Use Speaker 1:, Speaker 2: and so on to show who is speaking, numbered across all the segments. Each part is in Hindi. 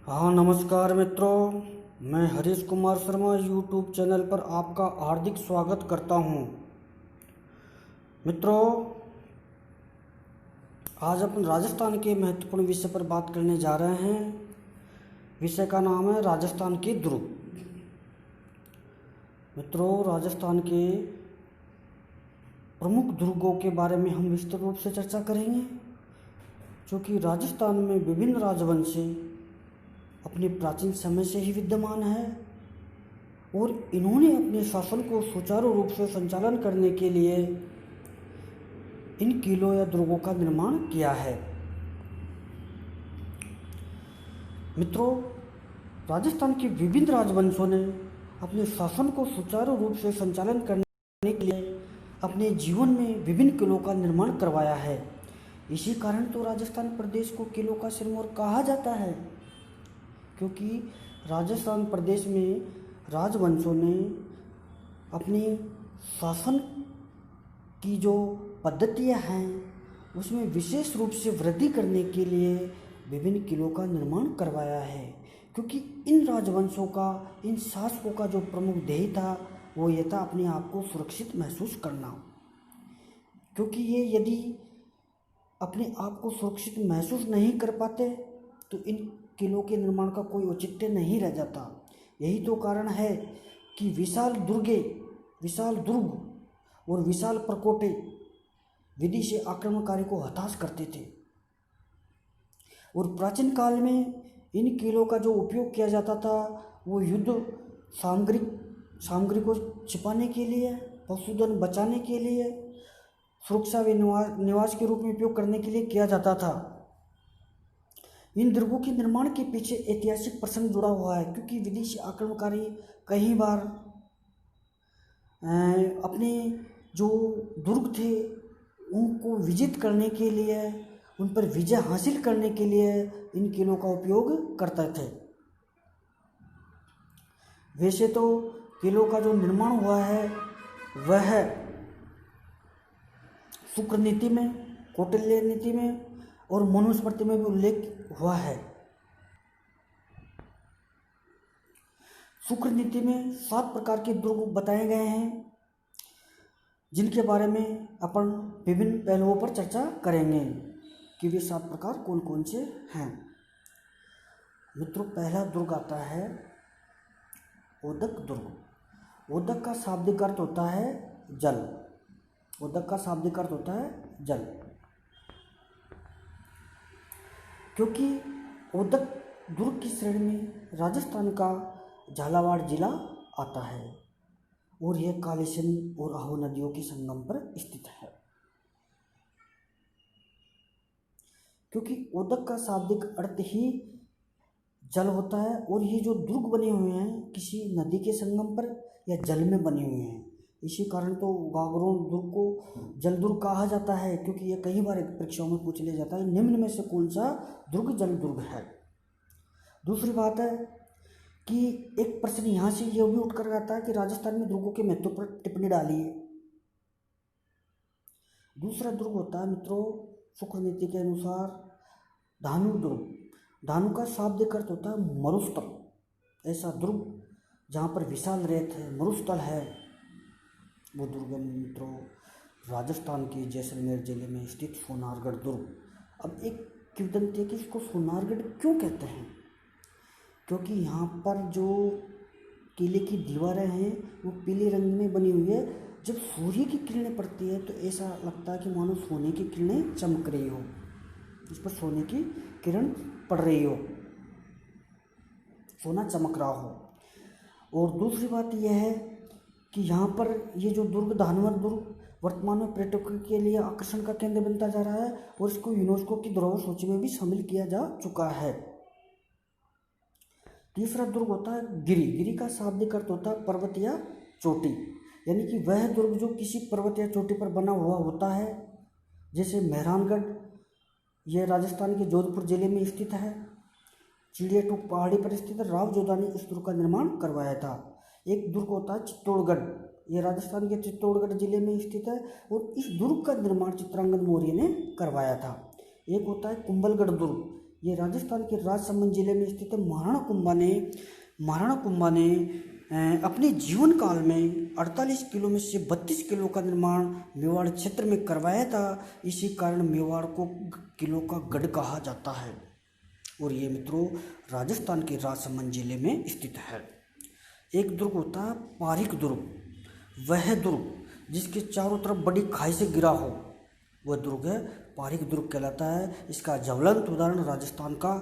Speaker 1: हाँ नमस्कार मित्रों, मैं हरीश कुमार शर्मा यूट्यूब चैनल पर आपका हार्दिक स्वागत करता हूँ। मित्रों, आज अपन राजस्थान के महत्वपूर्ण विषय पर बात करने जा रहे हैं। विषय का नाम है राजस्थान के दुर्ग। मित्रों, राजस्थान के प्रमुख दुर्गों के बारे में हम विस्तृत रूप से चर्चा करेंगे, क्योंकि राजस्थान में विभिन्न राजवंश अपने प्राचीन समय से ही विद्यमान है और इन्होंने अपने शासन को सुचारू रूप से संचालन करने के लिए इन किलों या दुर्गों का निर्माण किया है। मित्रों, राजस्थान के विभिन्न राजवंशों ने अपने शासन को सुचारू रूप से संचालन करने के लिए अपने जीवन में विभिन्न किलों का निर्माण करवाया है। इसी कारण तो राजस्थान प्रदेश को किलों का सिरमौर कहा जाता है, क्योंकि राजस्थान प्रदेश में राजवंशों ने अपनी शासन की जो पद्धतियाँ हैं उसमें विशेष रूप से वृद्धि करने के लिए विभिन्न किलों का निर्माण करवाया है। क्योंकि इन राजवंशों का, इन शासकों का जो प्रमुख ध्येय था वो ये था अपने आप को सुरक्षित महसूस करना। क्योंकि ये यदि अपने आप को सुरक्षित महसूस नहीं कर पाते तो इन किलों के निर्माण का कोई औचित्य नहीं रह जाता। यही तो कारण है कि विशाल दुर्ग और विशाल प्रकोटे विधि से आक्रमणकारी को हताश करते थे। और प्राचीन काल में इन किलों का जो उपयोग किया जाता था वो युद्ध सामग्री को छिपाने के लिए, पशुधन बचाने के लिए, सुरक्षा व निवास के रूप में उपयोग करने के लिए किया जाता था। इन दुर्गों के निर्माण के पीछे ऐतिहासिक प्रसंग जुड़ा हुआ है, क्योंकि विदेशी आक्रमणकारी कई बार अपने जो दुर्ग थे उनको विजित करने के लिए, उन पर विजय हासिल करने के लिए इन किलों का उपयोग करते थे। वैसे तो किलों का जो निर्माण हुआ है वह शुक्र नीति में, कौटिल्य नीति में और मनुस्मृति में भी उल्लेख हुआ है। शुक्र नीति में 7 प्रकार के दुर्ग बताए गए हैं, जिनके बारे में अपन विभिन्न पहलुओं पर चर्चा करेंगे कि वे 7 प्रकार कौन कौन से हैं। मित्रों, पहला दुर्ग आता है ओदक दुर्ग। ओदक का शाब्दिक अर्थ होता है जल। ओदक का शाब्दिक अर्थ होता है जल। क्योंकि ओदक दुर्ग की श्रेणी में राजस्थान का झालावाड़ जिला आता है और यह कालीसिंध और आहो नदियों के संगम पर स्थित है। क्योंकि ओदक का शाब्दिक अर्थ ही जल होता है और ये जो दुर्ग बने हुए हैं किसी नदी के संगम पर या जल में बने हुए हैं, इसी कारण तो गागरों दुर्ग को जल दुर्ग कहा जाता है। क्योंकि ये कई बार परीक्षाओं में पूछ लिया जाता है, निम्न में से कौन सा दुर्ग जल दुर्ग है। दूसरी बात है कि एक प्रश्न यहाँ से यह भी उठकर आता है कि राजस्थान में दुर्गों के महत्व पर टिप्पणी डालिए। दूसरा दुर्ग होता है मित्रों शुक्र नीति के अनुसार धानु दुर्ग। धानु का शाब्दिक अर्थ होता है मरुस्थल। ऐसा दुर्ग जहाँ पर विशाल रेत है, मरुस्थल है, वो दुर्ग मित्रों राजस्थान के जैसलमेर जिले में स्थित सोनारगढ़ दुर्ग। अब एक किंवदंती है कि इसको सोनारगढ़ क्यों कहते हैं, क्योंकि यहाँ पर जो किले की दीवारें हैं वो पीले रंग में बनी हुई है। जब सूर्य की किरणें पड़ती है तो ऐसा लगता है कि मानो सोने की किरणें चमक रही हो, इस पर सोने की किरण पड़ रही हो, सोना चमक रहा हो। और दूसरी बात यह है कि यहाँ पर ये जो दुर्ग धानवर दुर्ग वर्तमान में पर्यटकों के लिए आकर्षण का केंद्र बनता जा रहा है और इसको यूनेस्को की धरोहर सूची में भी शामिल किया जा चुका है। तीसरा दुर्ग होता है गिरी। गिरी का शाब्दिक अर्थ होता है पर्वत या चोटी, यानी कि वह दुर्ग जो किसी पर्वत या चोटी पर बना हुआ होता है। जैसे मेहरानगढ़, यह राजस्थान के जोधपुर जिले में स्थित है। चिड़ियाटूक पहाड़ी पर स्थित राव जोधा ने इस दुर्ग का निर्माण करवाया था। एक दुर्ग होता है चित्तौड़गढ़, यह राजस्थान के चित्तौड़गढ़ जिले में स्थित है और इस दुर्ग का निर्माण चित्रांगद मौर्य ने करवाया था। एक होता है कुंभलगढ़ दुर्ग, ये राजस्थान के राजसमंद जिले में स्थित है। महाराणा कुंभा ने अपने जीवन काल में 48 किलो में से 32 किलो का निर्माण मेवाड़ क्षेत्र में करवाया था। इसी कारण मेवाड़ को किलो का गढ़ कहा जाता है और ये मित्रों राजस्थान के राजसमंद जिले में स्थित है। एक दुर्ग होता है पारीक दुर्ग। वह दुर्ग जिसके चारों तरफ बड़ी खाई से घिरा हो वह दुर्ग है पारीक दुर्ग कहलाता है। इसका ज्वलंत उदाहरण राजस्थान का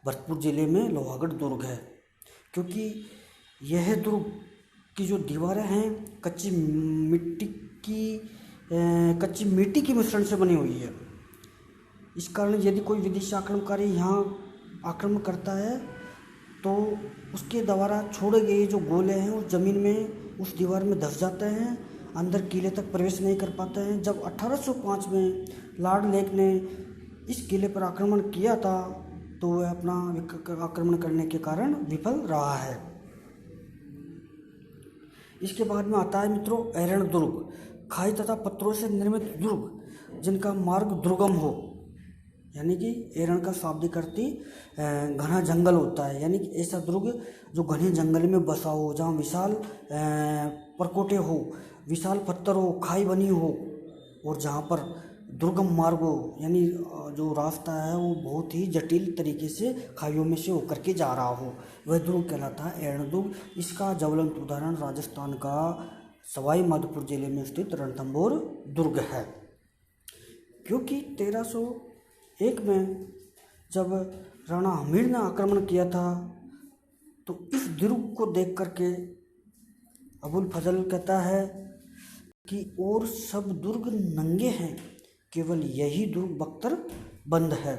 Speaker 1: भरतपुर जिले में लोहागढ़ दुर्ग है, क्योंकि यह दुर्ग की जो दीवारें हैं कच्ची मिट्टी की मिश्रण से बनी हुई है। इस कारण यदि कोई विदेशी आक्रमणकारी यहाँ आक्रमण करता है तो उसके द्वारा छोड़े गए जो गोले हैं उस ज़मीन में उस दीवार में धंस जाते हैं, अंदर किले तक प्रवेश नहीं कर पाते हैं। जब 1805 में लॉर्ड लेक ने इस किले पर आक्रमण किया था तो वह अपना आक्रमण करने के कारण विफल रहा है। इसके बाद में आता है मित्रों एरण दुर्ग। खाई तथा पत्थरों से निर्मित दुर्ग जिनका मार्ग दुर्गम हो, यानी कि एरण का शाब्दिक अर्थ घना जंगल होता है, यानी कि ऐसा दुर्ग जो घने जंगल में बसा हो, जहाँ विशाल परकोटे हो, विशाल पत्थर हो, खाई बनी हो और जहाँ पर दुर्गम मार्ग हो, यानी जो रास्ता है वो बहुत ही जटिल तरीके से खाइयों में से होकर के जा रहा हो, वह दुर्ग कहलाता है एरण दुर्ग। इसका ज्वलंत उदाहरण राजस्थान का सवाई माधोपुर जिले में स्थित रणथंभौर दुर्ग है, क्योंकि 1301 में जब राणा हमीर ने आक्रमण किया था तो इस दुर्ग को देख करके अबुल फजल कहता है कि और सब दुर्ग नंगे हैं, केवल यही दुर्ग बख्तर बंद है।